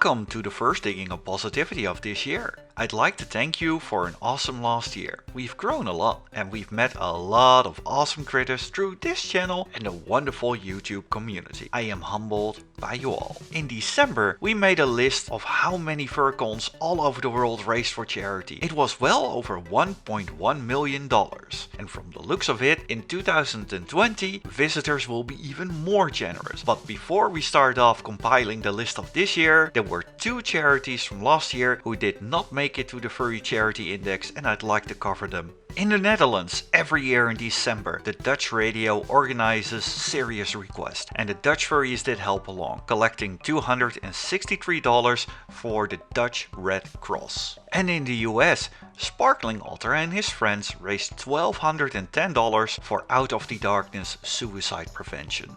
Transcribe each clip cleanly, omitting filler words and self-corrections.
Welcome to the first digging of positivity of this year. I'd like to thank you for an awesome last year. We've grown a lot and we've met a lot of awesome critters through this channel and the wonderful YouTube community. I am humbled by you all. In December we made a list of how many fur cons all over the world raised for charity. It was well over $1.1 million. And from the looks of it, in 2020 visitors will be even more generous. But before we start off compiling the list of this year, there were two charities from last year who did not make it to the Furry Charity Index, and I'd like to cover them. In the Netherlands, every year in December, the Dutch radio organizes Serious Request, and the Dutch Furries did help along, collecting $263 for the Dutch Red Cross. And in the US, Sparkling Otter and his friends raised $1,210 for Out of the Darkness suicide prevention.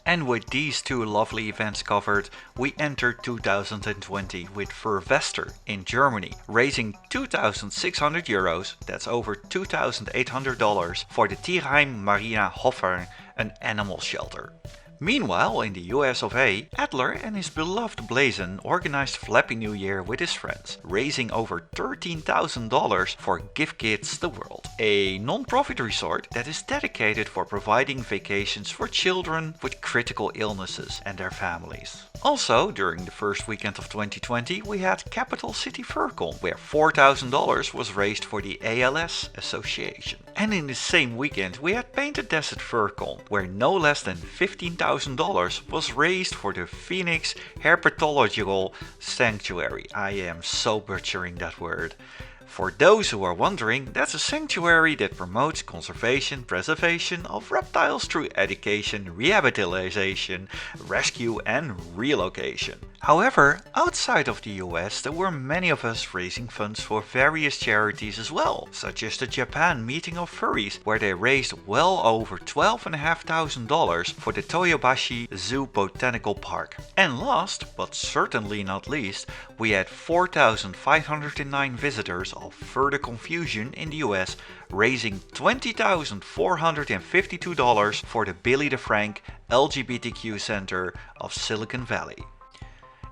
And with these two lovely events covered, we entered 2020 with Furvester in Germany, raising €2,600, that's over $2,800 for the Tierheim Maria Hoffner, an animal shelter. Meanwhile, in the US of A, Adler and his beloved Blazon organized Flappy New Year with his friends, raising over $13,000 for Give Kids the World, a non-profit resort that is dedicated for providing vacations for children with critical illnesses and their families. Also, during the first weekend of 2020, we had Capital City FurCon, where $4,000 was raised for the ALS Association. And in the same weekend, we had Painted Desert FurCon, where no less than $15,000 was raised for the Phoenix Herpetological Sanctuary. I am so butchering that word. For those who are wondering, that's a sanctuary that promotes conservation, preservation of reptiles through education, rehabilitation, rescue and relocation. However, outside of the US there were many of us raising funds for various charities as well, such as the Japan Meeting of Furries, where they raised well over $12,500 for the Toyobashi Zoo Botanical Park. And last, but certainly not least, we had 4,509 visitors of Further Confusion in the US, raising $20,452 for the Billy the Frank LGBTQ Center of Silicon Valley.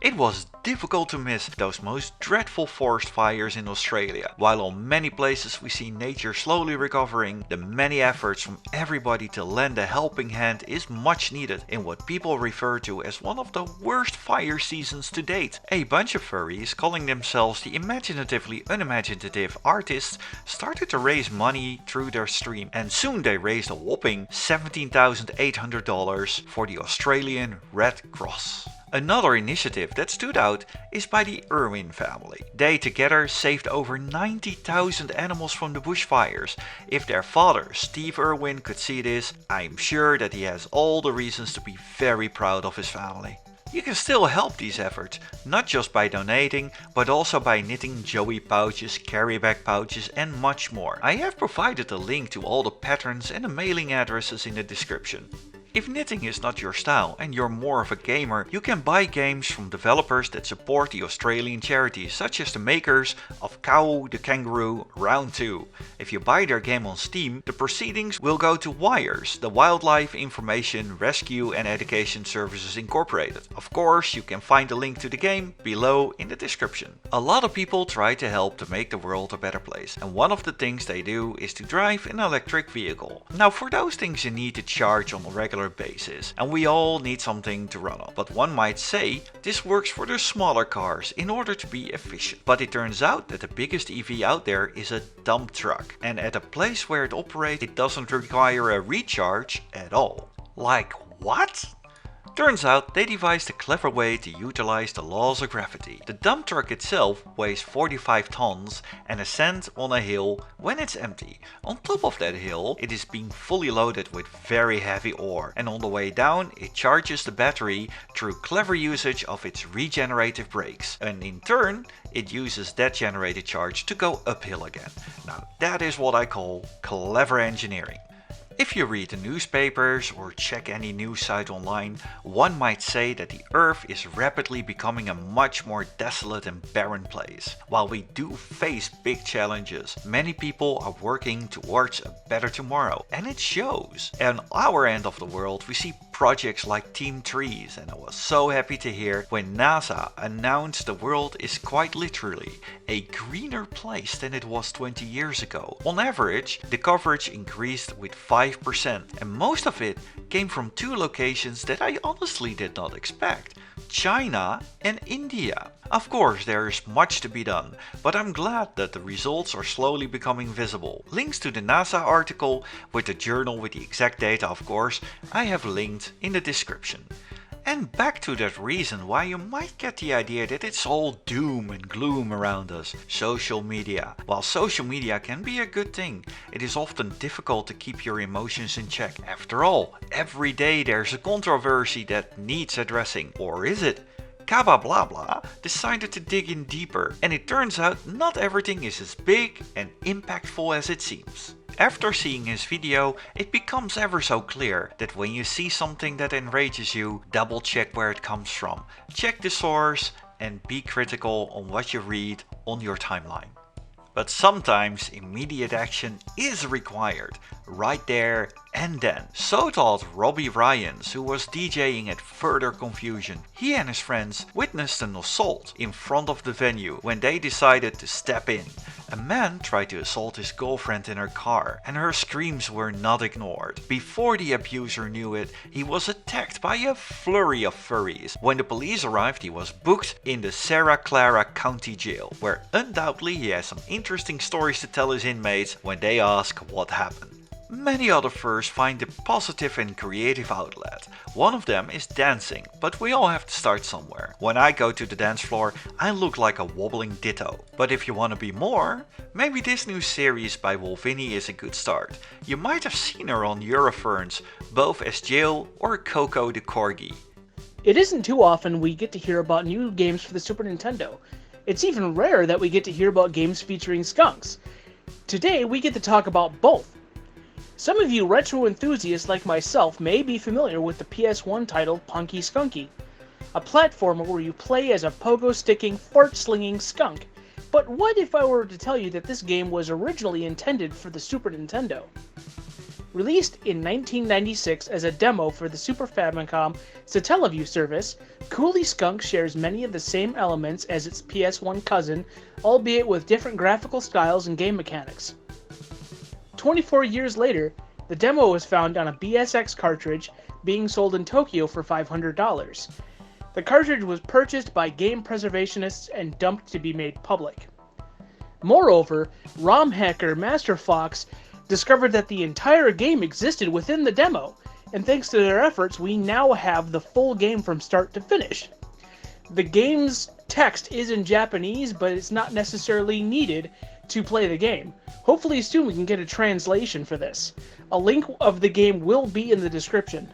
It was difficult to miss those most dreadful forest fires in Australia. While on many places we see nature slowly recovering, the many efforts from everybody to lend a helping hand is much needed in what people refer to as one of the worst fire seasons to date. A bunch of furries, calling themselves the imaginatively unimaginative artists, started to raise money through their stream, and soon they raised a whopping $17,800 for the Australian Red Cross. Another initiative that stood out is by the Irwin family. They together saved over 90,000 animals from the bushfires. If their father, Steve Irwin, could see this, I'm sure that he has all the reasons to be very proud of his family. You can still help these efforts, not just by donating, but also by knitting joey pouches, carry bag pouches and much more. I have provided a link to all the patterns and the mailing addresses in the description. If knitting is not your style and you're more of a gamer, you can buy games from developers that support the Australian charities, such as the makers of Kao The Kangaroo Round 2. If you buy their game on Steam, the proceedings will go to WIRES, the Wildlife Information, Rescue and Education Services Incorporated. Of course, you can find the link to the game below in the description. A lot of people try to help to make the world a better place, and one of the things they do is to drive an electric vehicle. Now, for those things you need to charge on a regular basis, and we all need something to run on. But one might say this works for the smaller cars in order to be efficient. But it turns out that the biggest EV out there is a dump truck, and at a place where it operates it doesn't require a recharge at all. Like what? Turns out they devised a clever way to utilize the laws of gravity. The dump truck itself weighs 45 tons and ascends on a hill when it's empty. On top of that hill it is being fully loaded with very heavy ore, and on the way down it charges the battery through clever usage of its regenerative brakes, and in turn it uses that generated charge to go uphill again. Now that is what I call clever engineering. If you read the newspapers or check any news site online, one might say that the Earth is rapidly becoming a much more desolate and barren place. While we do face big challenges, many people are working towards a better tomorrow, and it shows. On our end of the world we see projects like Team Trees, and I was so happy to hear when NASA announced the world is quite literally a greener place than it was 20 years ago. On average, the coverage increased with 5%, and most of it came from two locations that I honestly did not expect: China and India. Of course, there is much to be done, but I'm glad that the results are slowly becoming visible. Links to the NASA article with the journal with the exact data, of course, I have linked in the description. And back to that reason why you might get the idea that it's all doom and gloom around us: social media. While social media can be a good thing, it is often difficult to keep your emotions in check. After all, every day there's a controversy that needs addressing. Or is it? Kaba blah blah decided to dig in deeper, and it turns out not everything is as big and impactful as it seems. After seeing his video, it becomes ever so clear that when you see something that enrages you, double check where it comes from, check the source, and be critical on what you read on your timeline. But sometimes immediate action is required, right there and then. So thought Robbie Ryans, who was DJing at Further Confusion. He and his friends witnessed an assault in front of the venue when they decided to step in. A man tried to assault his girlfriend in her car, and her screams were not ignored. Before the abuser knew it, he was attacked by a flurry of furries. When the police arrived, he was booked in the Santa Clara County Jail, where undoubtedly he has some interesting stories to tell his inmates when they ask what happened. Many other furs find a positive and creative outlet. One of them is dancing, but we all have to start somewhere. When I go to the dance floor, I look like a wobbling ditto. But if you want to be more, maybe this new series by Wolvinny is a good start. You might have seen her on Euroferns, both as Jill or Coco the Corgi. It isn't too often we get to hear about new games for the Super Nintendo. It's even rare that we get to hear about games featuring skunks. Today we get to talk about both. Some of you retro enthusiasts like myself may be familiar with the PS1 title Punky Skunky, a platformer where you play as a pogo-sticking, fart-slinging skunk. But what if I were to tell you that this game was originally intended for the Super Nintendo? Released in 1996 as a demo for the Super Famicom Satellaview service, CoolySkunk shares many of the same elements as its PS1 cousin, albeit with different graphical styles and game mechanics. 24 years later, the demo was found on a BSX cartridge being sold in Tokyo for $500. The cartridge was purchased by game preservationists and dumped to be made public. Moreover, ROM hacker Master Fox discovered that the entire game existed within the demo, and thanks to their efforts, we now have the full game from start to finish. The game's text is in Japanese, but it's not necessarily needed to play the game. Hopefully soon we can get a translation for this. A link of the game will be in the description.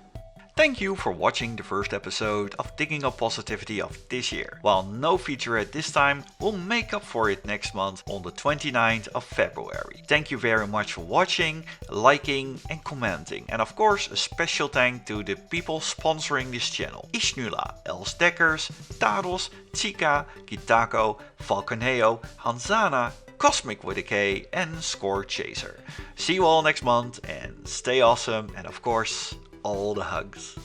Thank you for watching the first episode of Digging Up Positivity of this year. While no feature at this time, we'll make up for it next month on the 29th of February. Thank you very much for watching, liking and commenting. And of course a special thank to the people sponsoring this channel: Ishnula, Els Dekkers, Taros, Chika, Kitako, Falconeo, Hanzana, Cosmic with a K and Score Chaser. See you all next month and stay awesome, and of course, all the hugs.